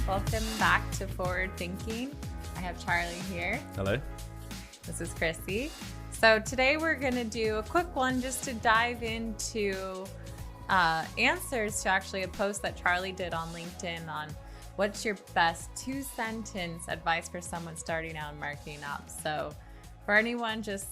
Welcome back to Forward Thinking. I have Charlie here. Hello. This is Chrissy. So today we're going to do a quick one just to dive into answers to actually a post that Charlie did on LinkedIn on what's your best 2-sentence advice for someone starting out in marketing ops. So for anyone just,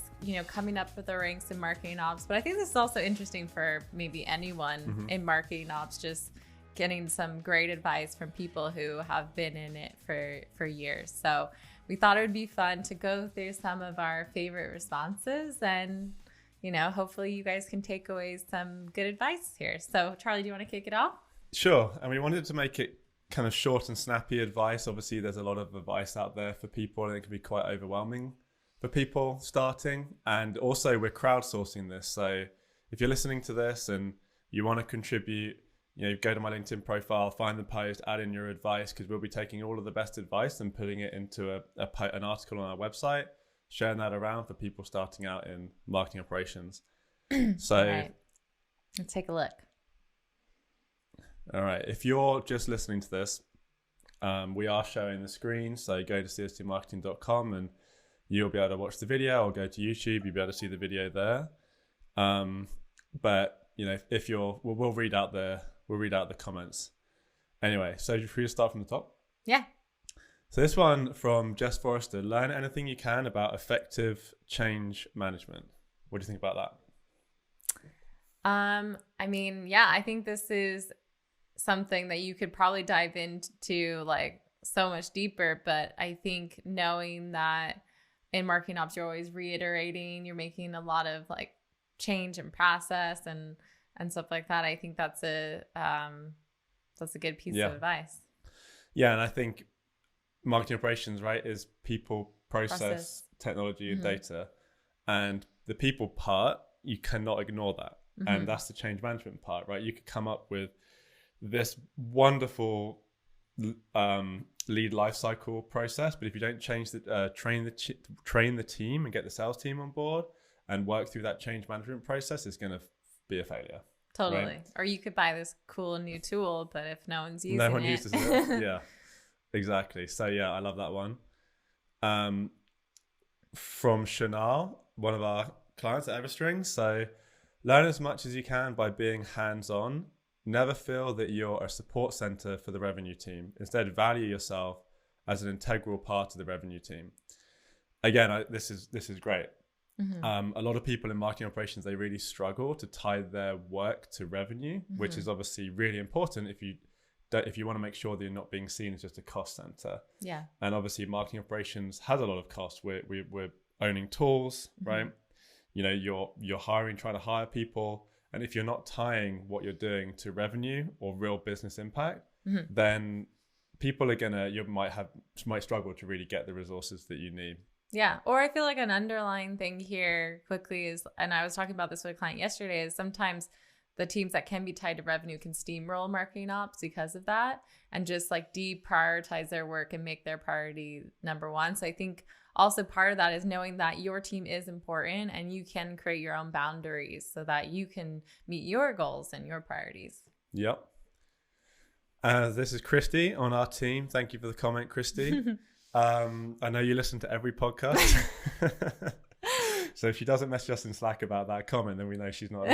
coming up with the ranks in marketing ops, but I think this is also interesting for maybe anyone in marketing ops, just getting some great advice from people who have been in it for years. So we thought it would be fun to go through some of our favorite responses and, hopefully you guys can take away some good advice here. So Charlie, do you want to kick it off? Sure. And we wanted to make it kind of short and snappy advice. Obviously, there's a lot of advice out there for people and it can be quite overwhelming for people starting. And also we're crowdsourcing this. So if you're listening to this and you want to contribute, go to my LinkedIn profile, find the post, add in your advice, because we'll be taking all of the best advice and putting it into an article on our website, sharing that around for people starting out in marketing operations. So All right. Let's take a look. All right. If you're just listening to this, we are showing the screen. So go to cstmarketing.com and you'll be able to watch the video, or go to YouTube, you'll be able to see the video there. But if we'll read out the comments. Anyway, so should we start from the top? Yeah. So this one from Jess Forrester: learn anything you can about effective change management. What do you think about that? I think this is something that you could probably dive into like so much deeper, but I think knowing that in marketing ops, you're always reiterating, you're making a lot of like change and process and stuff like that. I think that's a good piece of advice. Yeah. And I think marketing operations, right, is people, process. Technology and data. And the people part, you cannot ignore that. And that's the change management part, right? You could come up with this wonderful lead lifecycle process, but if you don't change train the team and get the sales team on board and work through that change management process, it's going to be a failure. Totally. Right? Or Or you could buy this cool new tool, but if no one's using no one uses it. Yeah, exactly. So yeah, I love that one. From Chanel, one of our clients at Everstring. So learn as much as you can by being hands-on. Never feel that you're a support center for the revenue team. Instead, value yourself as an integral part of the revenue team. Again, this is great. A lot of people in marketing operations, they really struggle to tie their work to revenue, which is obviously really important if you want to make sure that you're not being seen as just a cost center. Yeah. And obviously marketing operations has a lot of costs. We're owning tools, right? You're hiring, trying to hire people. And if you're not tying what you're doing to revenue or real business impact, then people might struggle to really get the resources that you need. Yeah. Or I feel like an underlying thing here quickly is, and I was talking about this with a client yesterday, is sometimes the teams that can be tied to revenue can steamroll marketing ops because of that and just like deprioritize their work and make their priority number one. So I think also part of that is knowing that your team is important and you can create your own boundaries so that you can meet your goals and your priorities. Yep. This is Christy on our team. Thank you for the comment, Christy. I know you listen to every podcast. So if she doesn't message us in Slack about that comment, then we know she's not.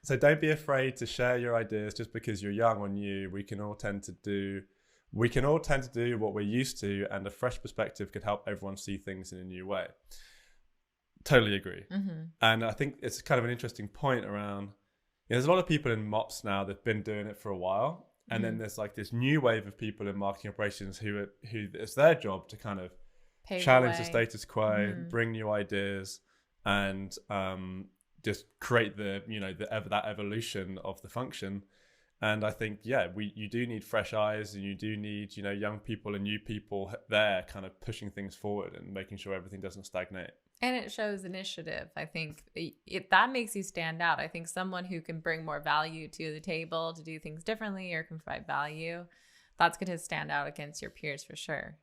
So don't be afraid to share your ideas just because you're young or new. We can all tend to do what we're used to, and a fresh perspective could help everyone see things in a new way. Totally agree. And I think it's kind of an interesting point around, there's a lot of people in MOPS now that've been doing it for a while. And then there's like this new wave of people in marketing operations who it's their job to kind of challenge the status quo, bring new ideas, and just create that evolution of the function. And I think, you do need fresh eyes, and you do need, young people and new people there kind of pushing things forward and making sure everything doesn't stagnate. And it shows initiative. I think that makes you stand out. I think someone who can bring more value to the table to do things differently or can provide value, that's going to stand out against your peers for sure.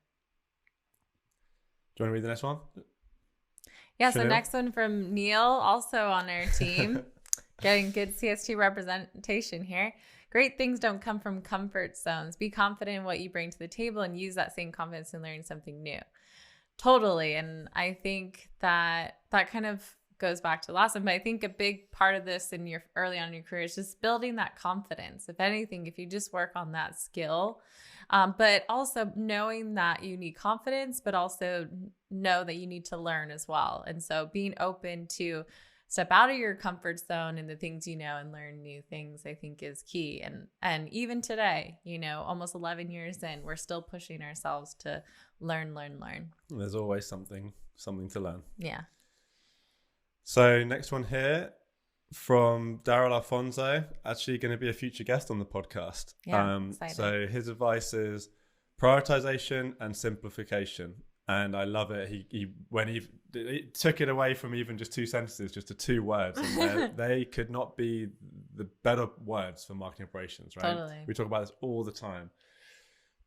Do you want to read the next one? Yeah, so next one from Neil, also on our team. Getting good CST representation here. great things don't come from comfort zones. Be confident in what you bring to the table and use that same confidence in learning something new. Totally. And I think that kind of goes back to the last one, but I think a big part of this in your early on in your career is just building that confidence. If anything, if you just work on that skill, but also knowing that you need confidence, but also know that you need to learn as well. And so being open to step out of your comfort zone and the things you know and learn new things, I think is key. And even today, almost 11 years in, we're still pushing ourselves to learn. There's always something to learn. Yeah. So next one here from Daryl Alfonso, actually going to be a future guest on the podcast. Yeah, so his advice is prioritization and simplification. And I love it. He took it away from even just 2 sentences, just to 2 words. And they could not be the better words for marketing operations, right? Totally. We talk about this all the time.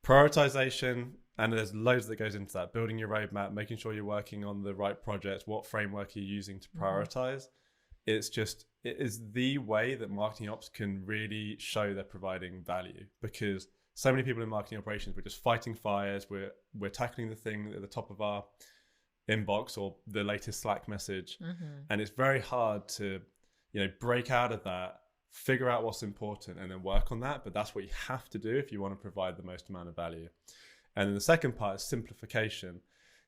Prioritization, and there's loads that goes into that. Building your roadmap, making sure you're working on the right projects, what framework you're using to prioritize. It is the way that marketing ops can really show they're providing value, because so many people in marketing operations, we're just fighting fires. We're tackling the thing at the top of our inbox or the latest Slack message. And it's very hard to, break out of that, figure out what's important and then work on that. But that's what you have to do if you want to provide the most amount of value. And then the second part is simplification.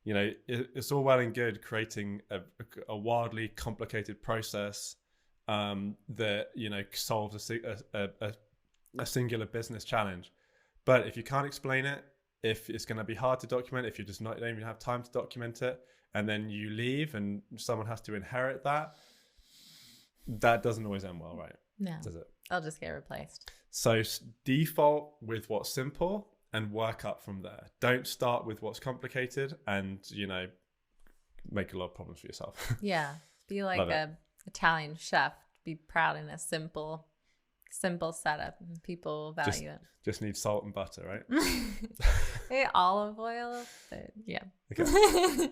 It's all well and good creating a wildly complicated process that, solves a singular business challenge. But if you can't explain it, if it's going to be hard to document, if you just don't even have time to document it, and then you leave and someone has to inherit that doesn't always end well, right? No, does it? I'll just get replaced. So default with what's simple and work up from there. Don't start with what's complicated and, make a lot of problems for yourself. Yeah. Be like a Italian chef. Be proud in a simple setup, and people will value it. Just need salt and butter, right? Hey, olive oil. But yeah. Okay.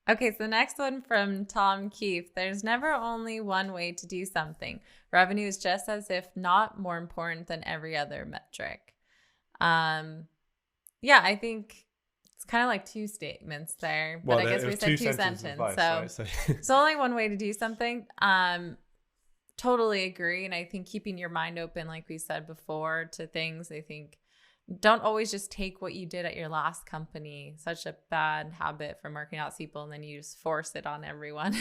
Okay, so the next one from Tom Keefe. There's never only one way to do something. Revenue is just as if not more important than every other metric. Yeah, I think it's kind of like 2 statements there, but I guess we said 2 sentences. Advice, so right? It's only one way to do something. Totally agree. And I think keeping your mind open, like we said before, to things, I think don't always just take what you did at your last company. Such a bad habit for marketing out people, and then you just force it on everyone.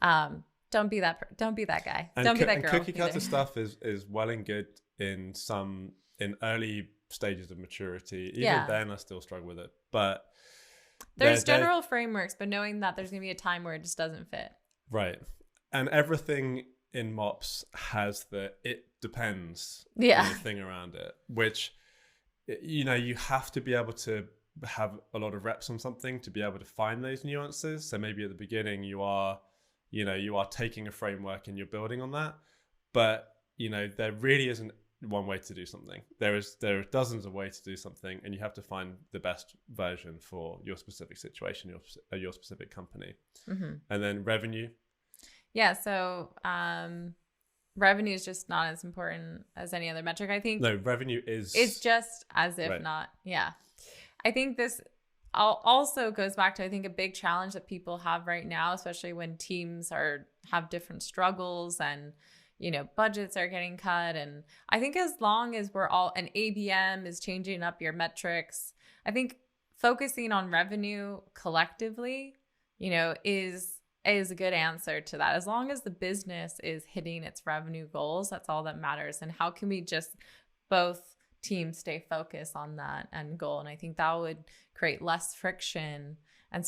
Don't be that guy. Don't be that girl. Cookie cutter stuff is well and good in early stages of maturity. Even then, I still struggle with it. But there's general frameworks, but knowing that there's going to be a time where it just doesn't fit. Right. And everything in MOPS has the it depends thing around it, which, you have to be able to have a lot of reps on something to be able to find those nuances. So maybe at the beginning you are taking a framework and you're building on that. But, there really isn't one way to do something. There are dozens of ways to do something, and you have to find the best version for your specific situation, your specific company. And then revenue. Yeah. So, revenue is just not as important as any other metric. I think revenue is. It's just as if not. Yeah. I think this also goes back to, I think, a big challenge that people have right now, especially when teams have different struggles and, budgets are getting cut. And I think as long as an ABM is changing up your metrics, I think focusing on revenue collectively, is a good answer to that. As long as the business is hitting its revenue goals, that's all that matters. And how can we just both teams stay focused on that end goal? And I think that would create less friction. And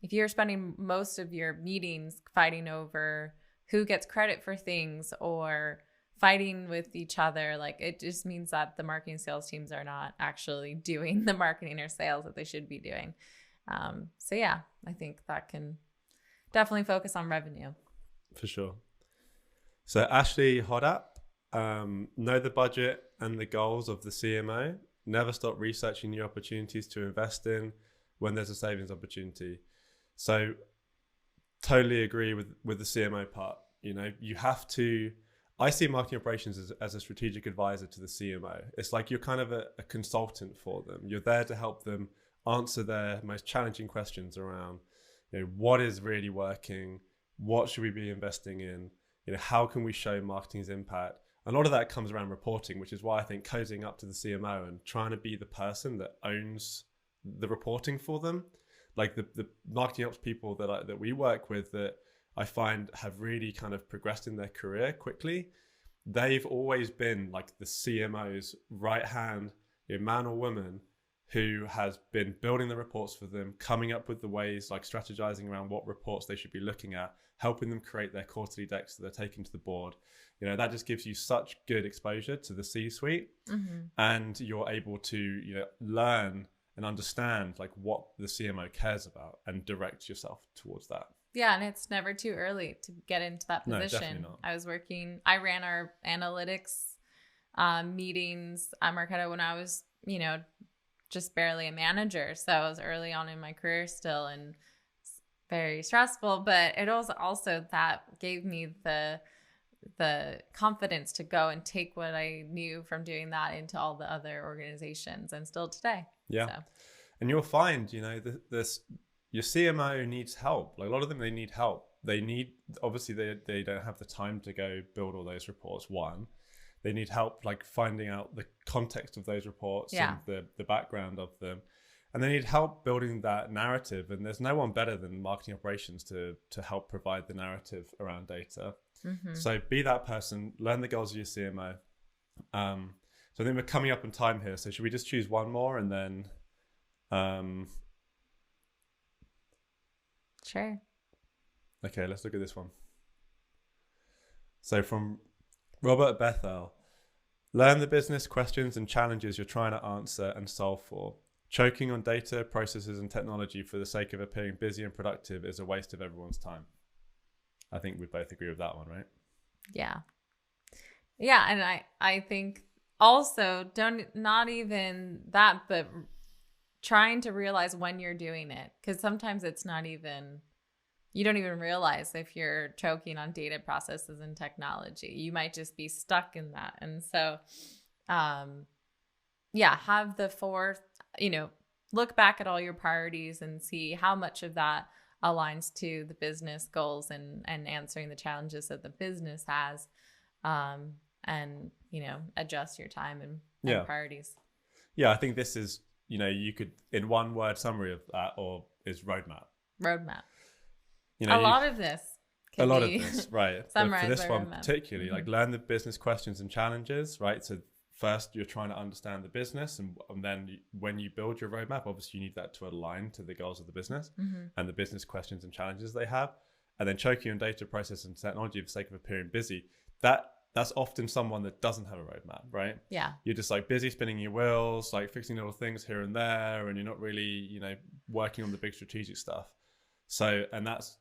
if you're spending most of your meetings fighting over who gets credit for things or fighting with each other, like, it just means that the marketing sales teams are not actually doing the marketing or sales that they should be doing. So yeah, I think that can definitely focus on revenue. For sure. So Ashley Hodap, know the budget and the goals of the CMO. Never stop researching new opportunities to invest in when there's a savings opportunity. So totally agree with the CMO part. You have to I see marketing operations as a strategic advisor to the CMO. It's like you're kind of a consultant for them. You're there to help them answer their most challenging questions around, what is really working? What should we be investing in? How can we show marketing's impact? A lot of that comes around reporting, which is why I think cozying up to the CMO and trying to be the person that owns the reporting for them. Like the marketing ops people that we work with that I find have really kind of progressed in their career quickly. They've always been like the CMO's right hand, man or woman, who has been building the reports for them, coming up with the ways, like strategizing around what reports they should be looking at, helping them create their quarterly decks that they're taking to the board. That just gives you such good exposure to the C-suite, and you're able to, learn and understand like what the CMO cares about and direct yourself towards that. Yeah, and it's never too early to get into that position. No, definitely not. I ran our analytics meetings at Marketo when I was, just barely a manager. So I was early on in my career still, and it's very stressful, but it was also that gave me the confidence to go and take what I knew from doing that into all the other organizations, and still today. Yeah. So. And you'll find, your CMO needs help. Like a lot of them, they need help. Obviously they don't have the time to go build all those reports. One, they need help like finding out the context of those reports and the background of them. And they need help building that narrative. And there's no one better than marketing operations to help provide the narrative around data. So be that person, learn the goals of your CMO. So I think we're coming up on time here. So should we just choose one more and then... Sure. Okay, let's look at this one. So from Robert Bethel, learn the business questions and challenges you're trying to answer and solve for. Choking on data, processes, and technology for the sake of appearing busy and productive is a waste of everyone's time. I think we both agree with that one, right? Yeah. Yeah, and I think also not even that, but trying to realize when you're doing it, because sometimes it's not even, you don't even realize if you're choking on data, processes, and technology. You might just be stuck in that. And so, have the look back at all your priorities and see how much of that aligns to the business goals and answering the challenges that the business has, and, adjust your time and priorities. Yeah, I think this is, you could, in one word summary of that, or is roadmap. A lot of this, right. But for this one particularly, like learn the business questions and challenges, right? So first you're trying to understand the business, and then when you build your roadmap, obviously you need that to align to the goals of the business and the business questions and challenges they have. And then choking on data, process, and technology for the sake of appearing busy, that's often someone that doesn't have a roadmap, right? Yeah. You're just like busy spinning your wheels, like fixing little things here and there, and you're not really, working on the big strategic stuff. So, and that's,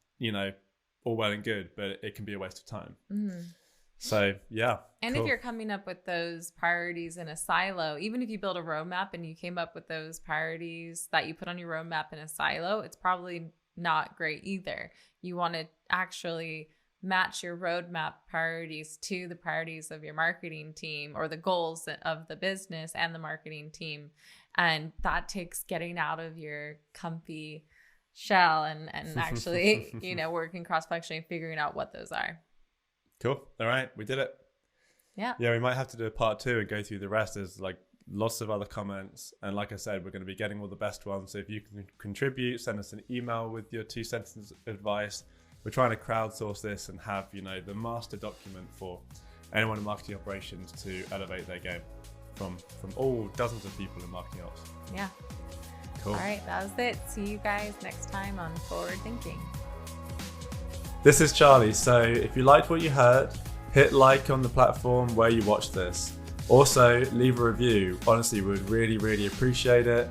all well and good, but it can be a waste of time. So, yeah. And if you're coming up with those priorities in a silo, even if you build a roadmap and you came up with those priorities that you put on your roadmap in a silo, it's probably not great either. You want to actually match your roadmap priorities to the priorities of your marketing team or the goals of the business and the marketing team. And that takes getting out of your comfy shell and actually, working cross-functionally, figuring out what those are. Cool. All right. We did it. Yeah. Yeah. We might have to do a part 2 and go through the rest. There's like lots of other comments. And like I said, we're going to be getting all the best ones. So if you can contribute, send us an email with your 2 sentences advice. We're trying to crowdsource this and have, the master document for anyone in marketing operations to elevate their game from all dozens of people in marketing ops. Yeah. Cool. All right. That was it. See you guys next time on Forward Thinking. This is Charlie. So if you liked what you heard, hit like on the platform where you watch this. Also, leave a review. Honestly, we would really, really appreciate it.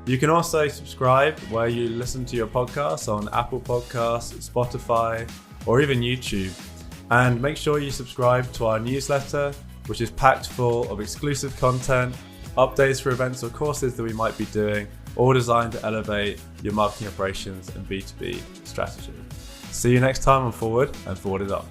You can also subscribe where you listen to your podcasts on Apple Podcasts, Spotify, or even YouTube. And make sure you subscribe to our newsletter, which is packed full of exclusive content, updates for events or courses that we might be doing, all designed to elevate your marketing operations and B2B strategy. See you next time on Forward, and Forward it up.